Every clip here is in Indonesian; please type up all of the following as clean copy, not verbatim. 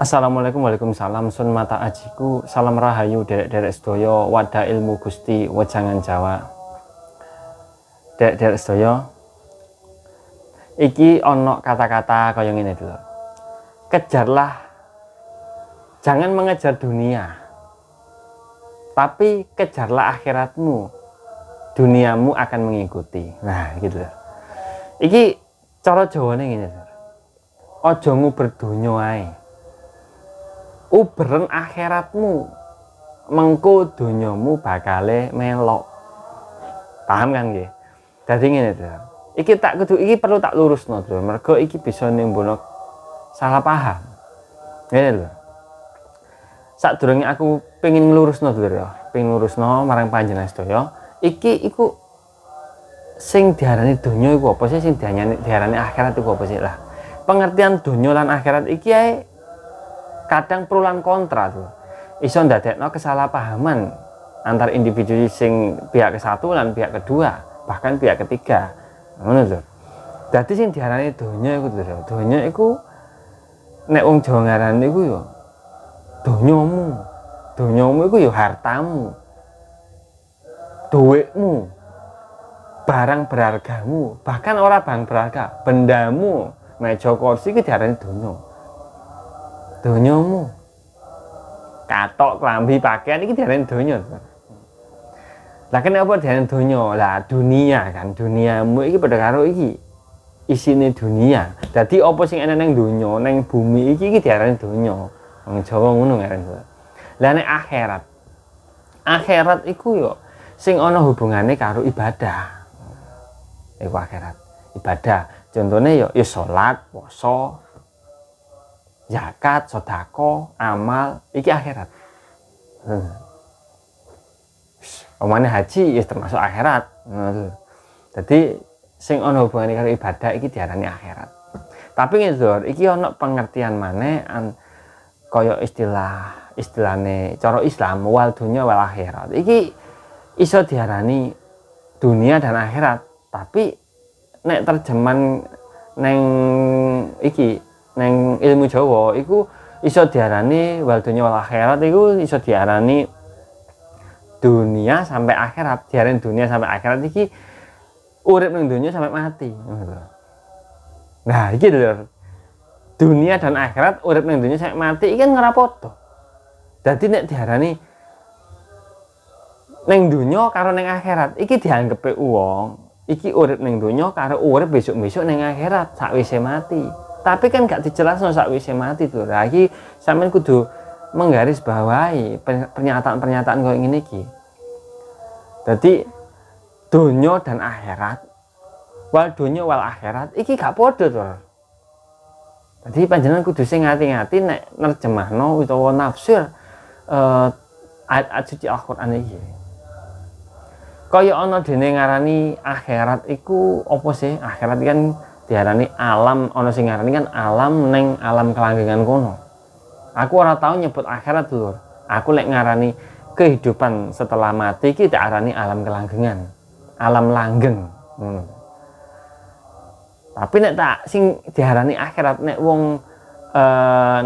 Assalamualaikum, waalaikumsalam. Sun mata ajiku, salam rahayu derek-derek sedaya, wadah ilmu Gusti wejangan Jawa. Derek-derek sedaya, iki ono kata-kata kaya ngene lho. Kejarlah, jangan mengejar dunia, tapi kejarlah akhiratmu. Duniamu akan mengikuti. Nah, gitu lho. Iki cara Jawane ngene lho. Aja nguber donya ae. Uberen akhiratmu, mengko donyamu bakale melok. Paham kan nggih? Dadi ngene lho. Iki perlu tak lurusno lho, mergo iki bisa nimbulno salah paham. Ngene lho. Sadurunge aku pengin nglurusno lho, pengin nglurusno marang panjenengan sedaya, iku sing diarani donya iku apa sih, sing diarani akhirat iku apa sih lah. Pengertian donya lan akhirat iki ae kadang pro lan kontra tuh, iso ndadekno kesalahpahaman antar individu sing pihak ke satu lan pihak kedua, bahkan pihak ketiga, ngono lho. Dadi sing diarani donya iku lho, donya iku nek wong Jawa ngarani iku ya donyamu iku ya hartamu, duitmu, barang berhargamu, bahkan ora barang berharga, bendamu, meja kursi iki diarani donya. Donyamu, katok, klambi, pakaian iki diarani donya. Lah kenapa diarani donya? Lah dunia kan, duniamu iki padha karo iki isine dunia. Dadi apa sing ana ning donya, ning bumi iki diarani donya. Wong Jawa ngono ngarani. Lah nek akhirat iku yo sing ana hubungane karo ibadah. Iku akhirat, ibadah. Contone yo salat, puasa, zakat, sedekah, amal, iki akhirat. Omane haji ya termasuk akhirat. Jadi sing ana hubungane karo ibadah iki diarani akhirat. Tapi ngene iki ana pengertian maneh kaya istilahne cara Islam wal dunya wal akhirat. Iki iso diarani dunia dan akhirat, tapi nek terjemahan neng iki neng ilmu Jawa iku iso diarani wal dunya wal akhirat, iku iso diarani dunia sampai akhirat. Diarani dunia sampai akhirat iki urip ning dunia sampai mati. Nah, iki lho. Dunia dan akhirat, urip ning dunia sampai mati iki kan ora padha. Dadi nek diarani ning dunia karo ning akhirat, iki dianggepe wong iki urip ning dunia karo urip besok-besok ning akhirat sakwise mati. Tapi kan gak dijelasno sakwise mati tuh. Lah iki sampean kudu menggarisbawahi pernyataan-pernyataan koyo ngene iki. Dadi donya dan akhirat, wal donya wal akhirat iki gak padha to. Dadi panjenengan kudu sing ngati-ngati nek nerjemahno utawa nafsir ayat-ayat suci Al-Qur'an iki. Kaya ana dene ngarani akhirat iku apa sih? Akhirat kan diarani alam, ana sing ngarani kan alam ning alam kelanggengan kono. Aku ora tau nyebut akhirat lur. Aku lek ngarani kehidupan setelah mati iki diarani alam kelanggengan, alam langgeng. Tapi nek tak sing diarani akhirat nek wong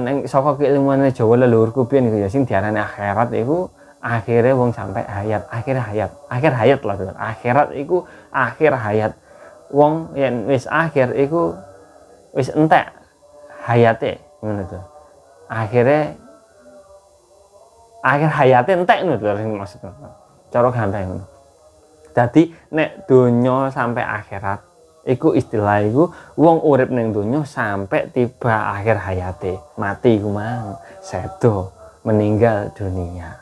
ning saka keilmuane Jawa leluhurku biyen iku ya sing diarani akhirat iku akhire wong sampai hayat, akhir hayat lah lur. Akhirat iku akhir hayat. Wong yen wis akhir iku wis entek hayate ngono to. Akhir hayate entek ngono to sing maksudku. Cara gampang ngono. Dadi nek donya sampai akhirat iku istilah iku wong urip ning donya sampai tiba akhir hayate, mati iku mang, sedo, meninggal dunia.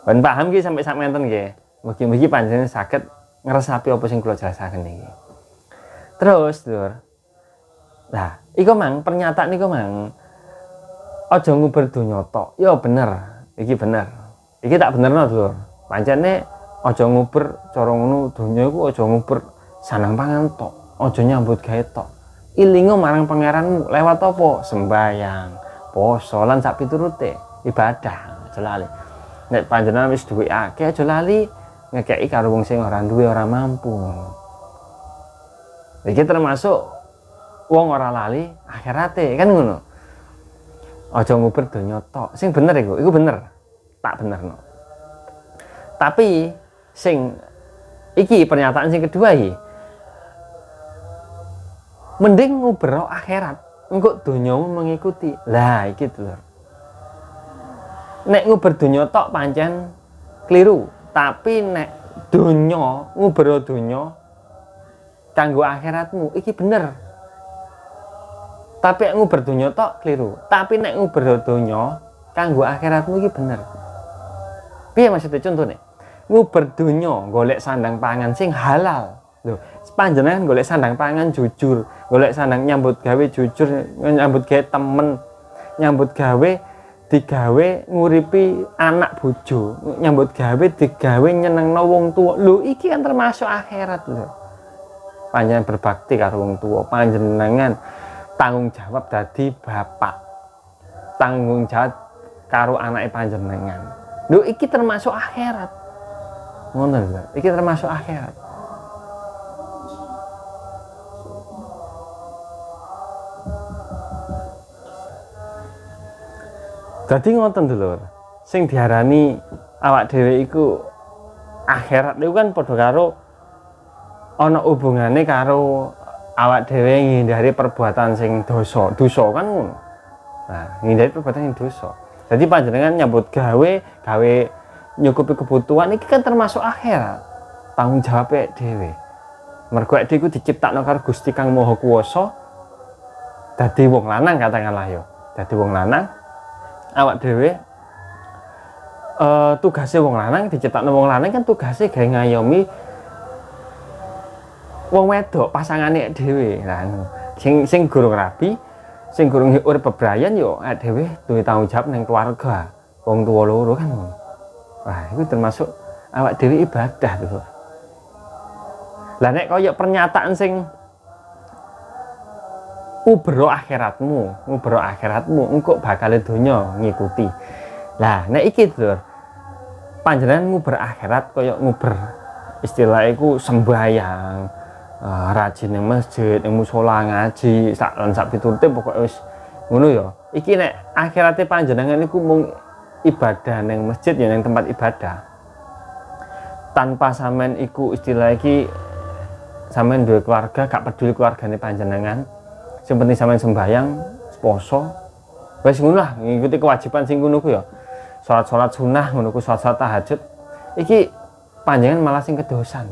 Ben paham ki sampai sak menten nggih. Mugi-mugi panjenengan saged ngresapi apa sing kula jelasaken iki. Terus, Lur. Nah, iku mang pernyataan iku mang aja nguber donya tok. Ya bener, iki bener. Iki tak benerno, Lur. Pancene aja nguber cara ngono donya iku aja nguber sanang pangan tok. Aja nyambut gawe tok. Ilingo marang pangeranmu lewat apa? Sembayang, poso lan sak piturute, ibadah. Aja lali. Nek panjenengan wis duwe akeh aja lali ngekeki karo wong sing ora duwe, ora mampu. Iki termasuk wong ora lali akhirate kan ngono. Aja nguber donya tok. Sing bener iku bener. Tak benerno. Tapi sing iki pernyataan sing kedua iki. Mending nguber akhirat. Engko donyamu mengikuti. Lah iki dulur. Nek nguber donya tok pancen keliru. Tapi nek donya nguber donya kanggo akhiratmu iki bener. Tapi nek nguber donya tok keliru. Tapi nek nguber donya kanggo akhiratmu iki bener. Piye maksudnya contohnya? Nguber donya golek sandang pangan sing halal. Lho, panjenengan golek sandang pangan jujur, golek sandang nyambut gawe jujur, nyambut gawe temen, nyambut gawe digawe nguripi anak bojo, nyambut gawe digawe nyenengno wong tuwa. Lho, iki kan termasuk akhirat lho. Panjenengan berbakti karo wong tuwa, panjenengan tanggung jawab dadi bapak, tanggung jawab karo anake panjenengan. Lho iki termasuk akhirat. Ngono lho, iki termasuk akhirat. Dadi ngoten dulur. Sing diarani awak dhewe iku akhirat iku kan padha karo ana hubungane karo awak dhewe ngindari perbuatan sing dosa. Dosa kan ngono. Nah, ngindari perbuatan sing dosa. Jadi panjenengan nyambut gawe nyukupi kebutuhan iki kan termasuk akhirat. Tanggung jawab dhewe. Mergo dhewe iku diciptakno karo Gusti Kang Maha Kuwasa. Dadi wong lanang katakanlah ya. Dadi wong lanang awak dhewe tugasnya wong lanang diciptakno wong lanang kan tugasnya gawe ngayomi wong wedok pasangane dhewe. Lah sing gurung rabi, sing gurung urip bebrayan yo dhewe duwe tanggung jawab ning keluarga. Wong tuwa loro kan. Wah, itu termasuk awak dhewe ibadah lho. Lah nek kaya pernyataan sing ngubero akhiratmu engko bakal donya ngikuti. Lah nek iki lho panjenengan nguber akhirat kaya nguber istilah iku sembahyang, rajin ning masjid, ning musala ngaji, sak piturute pokoke wis ngono ya. Iki nek akhirate panjenengan iku mung ibadah ning masjid ya ning tempat ibadah. Tanpa sampean iku istilah iki sampean duwe keluarga, gak peduli keluargane panjenengan. Sing penting sampean sembahyang, poso. Wis ngono lah, ngikuti kewajiban sing ngono ku ya. Salat-salat sunah ngono ku, salat tahajud. Iki panjenengan malah sing kedosan.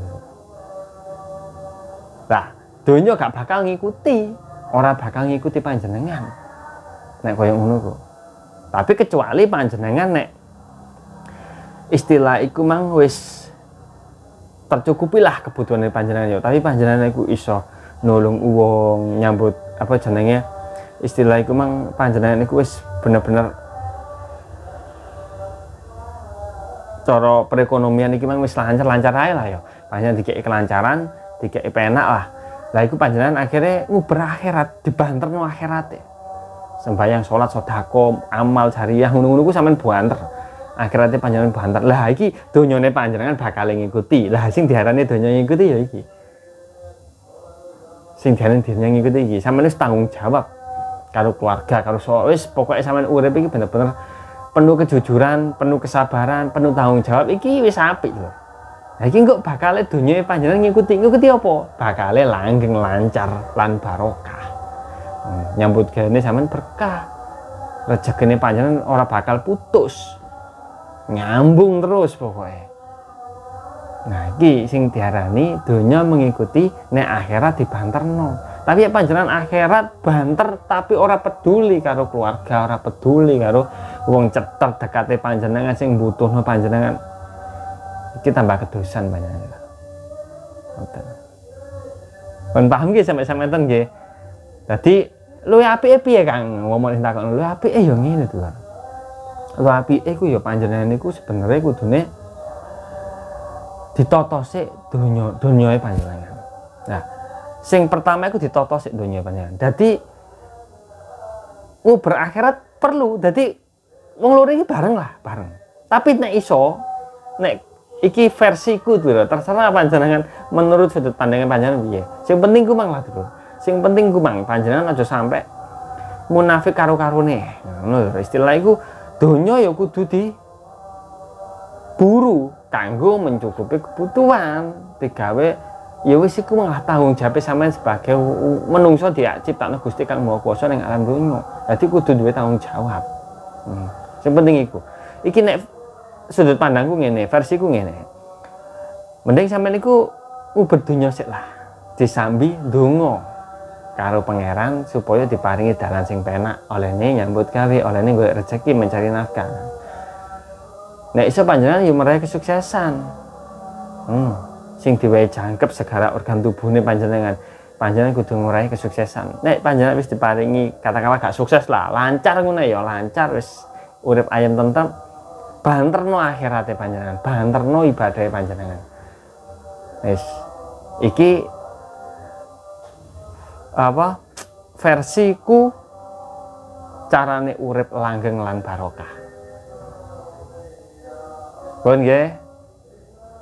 Lah, donya gak bakal ngikuti, ora bakal ngikuti panjenengan. Nek koyo ngono ku. Tapi kecuali panjenengan nek istilah iku mang wis tercukupilah kebutuhan panjenengan ya. Tapi panjenengan iku iso nulung wong, nyambut apa jenenge istilah iku mang panjenengan iku wis bener-bener cara perekonomian iki mang wis lancar ae lah ya. Panjenengan dikeki kelancaran, dikeki penak lah. Lah iku panjenengan akhirnya nguber akhirat, dibanterno akhirate. Sembahyang, salat, sedekah, amal jariah ngono-ngono ku sampean banter. Akhirate panjenengan banter. Lah iki donyane panjenengan bakal ngikuti. Lah sing diarani donya ngikuti ya iki. Sing diarani donya ngikuti iki, sampeyan wis tanggung jawab karo keluarga, karo wis pokoke sampeyan urip iki bener-bener penuh kejujuran, penuh kesabaran, penuh tanggung jawab iki wis apik lho. Lah iki kok bakal donya panjenengan ngikuti apa? Bakal langgeng, lancar lan barokah. Nyambut gawe sampean berkah. Rezekine panjenengan ora bakal putus. Nyambung terus pokoknya. Nah, iki sing diarani donya mengikuti nek akhirat dibanterno. Tapi ya panjenengan akhirat banter tapi ora peduli karo keluarga, ora peduli karo wong ceter dekate panjenengan sing butuhno panjenengan. Iki tambah kedosan panjenengan. Ngoten. Pun paham nggih sampe-sampe enten nggih. Dadi luwih apike piye Kang? Ngomong sing takon luwih apike ya ngene to. Luwih apike ku ya panjenengan niku sebenere kudune ditata sik donyae panjenengan. Nah, sing pertama iku ditata sik donyae panjenengan. Dadi nguber akhirat perlu. Dadi wong loro iki bareng. Tapi nek iso, nek iki versiku lho, terserah panjenengan menurut sudut pandangan panjenengan piye. Sing penting ku mang lah, Bro. Sing penting ku mang panjenengan aja sampe munafik karo-karone. Ngono lho istilah iku donya ya kudu diburu kanggo mencukupi kebutuhan. Digawe ya wis iku malah tanggung jawab sampean sebagai menungso diciptakno Gusti Kang Maha Kuwasa ning alam donya. Dadi kudu duwe tanggung jawab. Sing penting iku. Iki nek sudut pandangku ngene, versiku ngene. Mending sampean iku ubet donya sik lah. Disambi ndonga karo pangeran supaya diparingi dalan sing penak, olehne nyambut gawe, olehne golek rezeki mencari nafkah. Nek iso panjenengan yo meraih kesuksesan. Sing diwehi jangkep segala organ tubuhne panjenengan. Panjenengan kudu ngurahi kesuksesan. Nek panjenengan wis diparingi katakanlah gak sukses lah, lancar ngono ya, lancar wis urip ayem tentrem, banterno akhirate panjenengan, banterno ibadahe panjenengan. Wis iki apa versiku carane urip langgeng lan barokah. Pun nggih,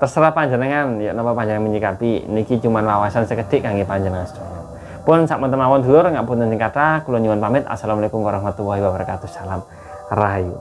terserah panjenengan ya napa panjenengan menyikapi niki cuman wawasan sekedhik kangge panjenengan sedaya. Pun sak mawon dulur ngapunten sing kathah kula nyuwun pamit. Assalamualaikum warahmatullahi wabarakatuh. Salam rahayu.